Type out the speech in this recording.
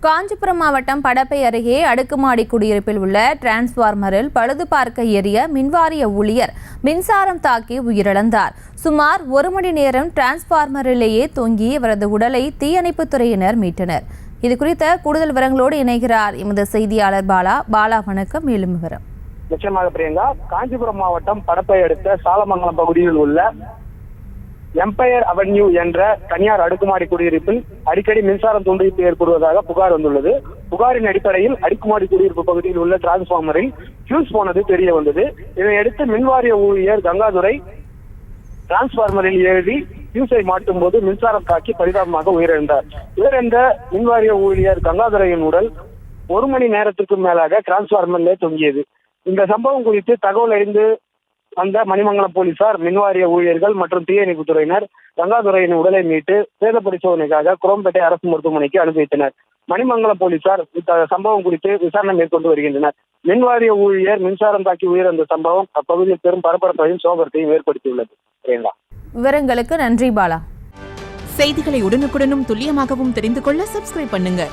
காஞ்சிபுரம் மாவட்டம் படப்பை அருகே அடுக்குமாடி குடியிருப்பில் உள்ள டிரான்ஸ்பார்மரில் பழுது பார்க்க ஏறிய மின்வாரிய ஊழியர் மின்சாரம் தாக்கி உயிரிழந்தார். சுமார் 1 மணி நேரம் டிரான்ஸ்பார்மரிலேயே தொங்கி இவரது உடலை தீயணைப்புத் துறையினர் மீட்டனர். இதுகுறித்த கூடுதல் விவரங்களோடு இணைகிறார் எமது செய்தியாளர் பாலா. வணக்கம். மேலும் விவரம். நிச்சயமாக பிரியங்கா, காஞ்சிபுரம் மாவட்டம் படப்பை அடுத்த சாலமங்கலம் பகுதியில் உள்ள எம்பயர் அவென்யூ என்ற தனியார் அடுக்குமாடி குடியிருப்பில் அடிக்கடி மின்சாரம் துண்டிப்பு ஏற்படுவதாக புகார் வந்துள்ளது. புகாரின் அடிப்படையில் அடுக்குமாடி குடியிருப்பு பகுதியில் உள்ள டிரான்ஸ்பார்மரில் ஃபியூஸ் போனது தெரிய வந்தது. இதனையடுத்து மின்வாரிய ஊழியர் கங்காதுரை டிரான்ஸ்பார்மரில் ஏறி ஃபியூஸை மாட்டும் போது மின்சாரம் தாக்கி பரிதாபமாக உயிரிழந்தார். உயிரிழந்த மின்வாரிய ஊழியர் கங்காதுரையின் உடல் 1 மணி நேரத்திற்கு மேலாக டிரான்ஸ்பார்மரிலே தொங்கியது. இந்த சம்பவம் குறித்து தகவல் அறிந்து வந்த மணிமங்கலம் போலீசார், மின்வாரிய ஊழியர்கள் மற்றும் தீயணைப்பு துறையினர் கங்காதுரையின் உடலை மீட்டு சேத பரிசோதனைக்காக குரோம்பேட்டை அரசு மருத்துவமனைக்கு அனுப்பி வைத்தனர். மணிமங்கலம் போலீசார் சம்பவம் குறித்து விசாரணை மேற்கொண்டு வருகின்றனர். மின்வாரிய ஊழியர் மின்சாரம் தாக்கி உயிரிழந்த சம்பவம் அப்பகுதியில் பெரும் பரபரப்பையும் சோகத்தையும் ஏற்படுத்தியுள்ளது. விவரங்களுக்கு நன்றி பாலா. செய்திகளை உடனுக்குடனும் துல்லியமாகவும் தெரிந்து கொள்ள சப்ஸ்கிரைப் பண்ணுங்க.